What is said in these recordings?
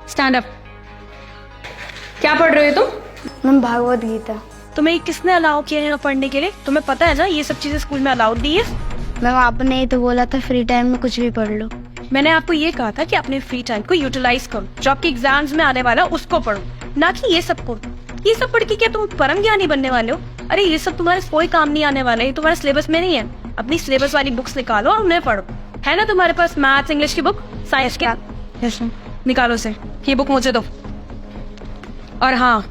Stand up. क्या पढ़ रहे हो तुम? मैम भागवत गीता। तुम्हें किसने अलाउ किया है पढ़ने के लिए? तुम्हें पता है ना ये सब चीजें स्कूल में अलाउड नहीं है। मैम आपने ही तो बोला था फ्री टाइम में कुछ भी पढ़ लो। मैंने आपको ये कहा था कि अपने फ्री टाइम को यूटिलाइज करो, जो आपके एग्जाम्स में आने वाला उसको पढ़ो, ना कि ये सब पढ़ो। ये सब पढ़ के क्या तुम परम ज्ञानी बनने वाले हो? अरे ये सब तुम्हारे कोई काम नहीं आने वाला है, तुम्हारे सिलेबस में नहीं है। अपनी सिलेबस वाली बुक्स निकालो और उन्हें पढ़ो। है ना तुम्हारे पास मैथ्स इंग्लिश की बुक, साइंस की? Yes ma'am. निकालो से, ये बुक मुझे दो। और हाँ,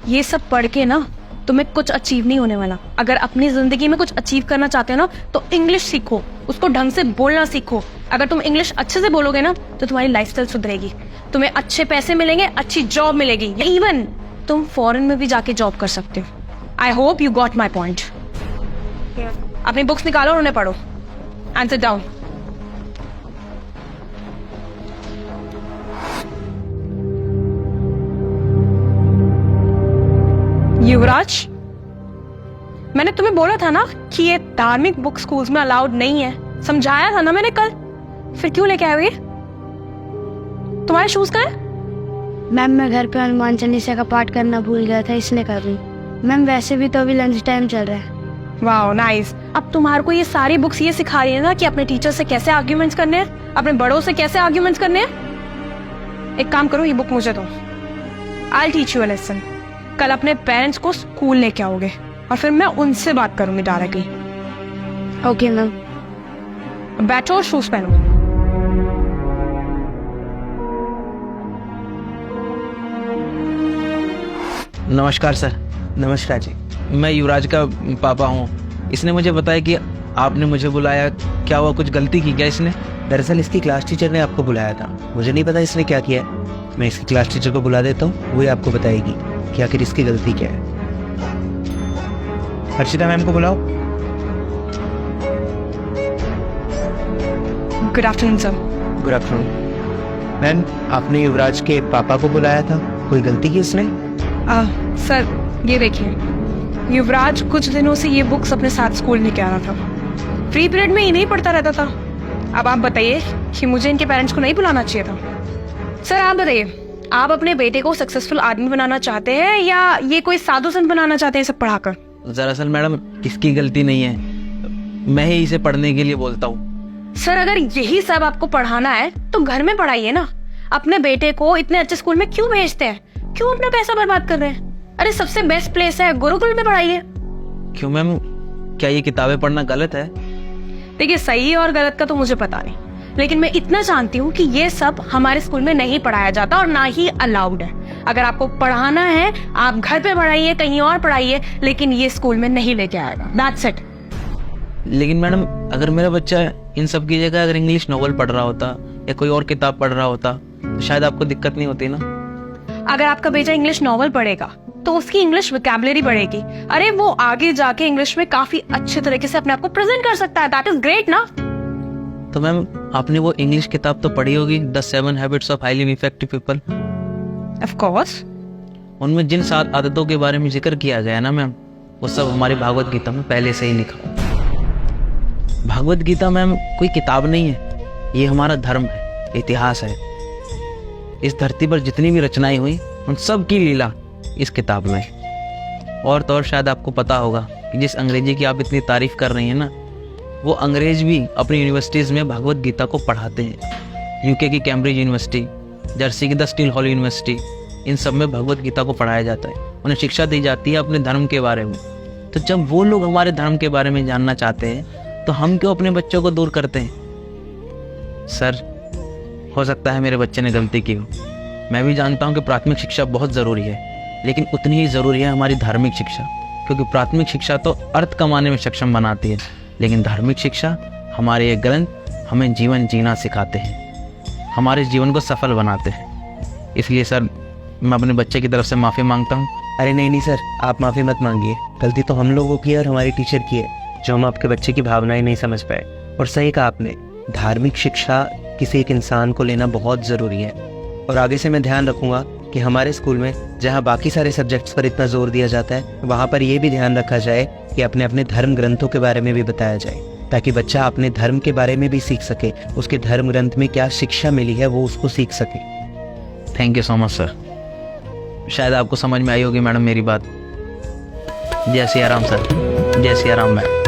ये सब पढ़ के ना तुम्हें कुछ अचीव नहीं होने वाला। अगर अपनी जिंदगी में कुछ अचीव करना चाहते हो ना तो इंग्लिश सीखो, उसको ढंग से बोलना सीखो। अगर तुम इंग्लिश अच्छे से बोलोगे ना तो तुम्हारी लाइफस्टाइल सुधरेगी, तुम्हें अच्छे पैसे मिलेंगे, अच्छी जॉब मिलेगी, इवन तुम फॉरेन में भी जाके जॉब कर सकते हो। I hope you got my point. अपनी बुक्स निकालो और उन्हें पढ़ो। And sit down. युवराज, मैंने तुम्हें बोला था ना कि ये धार्मिक बुक स्कूल्स में अलाउड नहीं है। समझाया था ना मैंने कल, फिर क्यों लेके आए हो ये? तुम्हारे शूज कहाँ है? मैम मैं घर पे हनुमान चालीसा का पाठ करना भूल गया था, इसलिए कर रही हूँ। मैम वैसे भी तो अभी लंच टाइम चल रहा है। वाह नाइस। अब तुम्हारे को ये सारी बुक्स ये सिखा रही है ना कि अपने टीचर से कैसे आर्ग्यूमेंट्स करने हैं, अपने बड़ों से कैसे आर्ग्यूमेंट्स करने हैं। एक काम करो, ये बुक मुझे दो। I teach you a lesson. कल अपने पेरेंट्स को स्कूल लेके आओगे और फिर मैं उनसे बात करूंगी डायरेक्टली। Okay ma'am. बैठो और शूज पहनो। नमस्कार सर। नमस्कार जी। मैं युवराज का पापा हूँ। इसने मुझे बताया कि आपने मुझे बुलाया। क्या हुआ, कुछ गलती की क्या इसने? दरअसल इसकी क्लास टीचर ने आपको बुलाया था। मुझे नहीं पता इसने क्या किया है। मैं इसकी क्लास टीचर को बुला देता हूँ, वही आपको बताएगी कि आखिर इसकी गलती क्या है। हर्षिता मैम को बुलाओ। Good afternoon sir. Good afternoon. Ma'am आपने युवराज के पापा को बुलाया था, कोई गलती की इसने? सर ये देखिए, युवराज कुछ दिनों से ये बुक्स अपने साथ स्कूल लेके आ रहा था। फ्री पीरियड में इन्हें पढ़ता रहता था। अब आप बताइए कि मुझे इनके पेरेंट्स को नहीं बुलाना चाहिए था? सर आप बताइए, आप अपने बेटे को सक्सेसफुल आदमी बनाना चाहते हैं या ये कोई साधु संत बनाना चाहते हैं सब पढ़ाकर? दरअसल मैडम इसकी गलती नहीं है, मैं ही इसे पढ़ने के लिए बोलता हूँ। सर अगर यही सब आपको पढ़ाना है तो घर में पढ़ाइए ना। अपने बेटे को इतने अच्छे स्कूल में क्यों भेजते हैं? क्यों अपना पैसा बर्बाद कर रहे हैं? अरे सबसे बेस्ट प्लेस है गुरुकुल में पढ़ाइए। क्यों मैम, क्या ये किताबें पढ़ना गलत है? देखिए सही और गलत का तो मुझे पता नहीं, लेकिन मैं इतना जानती हूँ कि ये सब हमारे स्कूल में नहीं पढ़ाया जाता और ना ही अलाउड है। अगर आपको पढ़ाना है आप घर पे पढ़ाइए, कहीं और पढ़ाइए, लेकिन ये स्कूल में नहीं लेके आएगा। That's it. लेकिन मैडम अगर मेरा बच्चा इन सब की जगह अगर इंग्लिश नॉवल पढ़ रहा होता या कोई और किताब पढ़ रहा होता तो शायद आपको दिक्कत नहीं होती ना। अगर आपका बेटा इंग्लिश नॉवल पढ़ेगा तो उसकी इंग्लिश वोकैबुलरी बढ़ेगी। अरे वो आगे जाके इंग्लिश में काफी अच्छे तरीके से अपने आप को प्रेजेंट कर सकता है। दैट इज ग्रेट ना। तो मैम आपने वो इंग्लिश किताब तो पढ़ी होगी, the 7 habits of highly effective people. Of course. उनमें जिन 7 आदतों के बारे में जिक्र किया गया ना मैम, वो सब हमारी भागवत गीता में पहले से ही लिखा। भागवत गीता मैम कोई किताब नहीं है, ये हमारा धर्म है, इतिहास है। इस धरती पर जितनी भी रचनाएं हुई उन सब की लीला इस किताब में। और तो और शायद आपको पता होगा कि जिस अंग्रेजी की आप इतनी तारीफ कर रही हैं ना, वो अंग्रेज भी अपनी यूनिवर्सिटीज़ में भागवत गीता को पढ़ाते हैं। यूके की कैम्ब्रिज यूनिवर्सिटी, जर्सी की द स्टील हॉल यूनिवर्सिटी, इन सब में भगवत गीता को पढ़ाया जाता है। उन्हें शिक्षा दी जाती है अपने धर्म के बारे में। तो जब वो लोग हमारे धर्म के बारे में जानना चाहते हैं तो हम क्यों अपने बच्चों को दूर करते हैं? सर हो सकता है मेरे बच्चे ने गलती की हो। मैं भी जानता हूँ कि प्राथमिक शिक्षा बहुत ज़रूरी है, लेकिन उतनी ही ज़रूरी है हमारी धार्मिक शिक्षा। क्योंकि प्राथमिक शिक्षा तो अर्थ कमाने में सक्षम बनाती है, लेकिन धार्मिक शिक्षा हमारे ये ग्रंथ हमें जीवन जीना सिखाते हैं, हमारे जीवन को सफल बनाते हैं। इसलिए सर मैं अपने बच्चे की तरफ से माफ़ी मांगता हूँ। अरे नहीं सर, आप माफ़ी मत मांगिए। गलती तो हम लोगों की है और हमारी टीचर की है, जो हम आपके बच्चे की भावनाएं नहीं समझ पाए। और सही कहा आपने, धार्मिक शिक्षा किसी एक इंसान को लेना बहुत ज़रूरी है। और आगे से मैं ध्यान रखूँगा कि हमारे स्कूल में जहाँ बाकी सारे सब्जेक्ट्स पर इतना जोर दिया जाता है, वहाँ पर यह भी ध्यान रखा जाए कि अपने अपने धर्म ग्रंथों के बारे में भी बताया जाए, ताकि बच्चा अपने धर्म के बारे में भी सीख सके, उसके धर्म ग्रंथ में क्या शिक्षा मिली है वो उसको सीख सके। Thank you so much sir. शायद आपको समझ में आई होगी मैडम मेरी बात। जय सिया राम सर, जय सिया राम मैडम।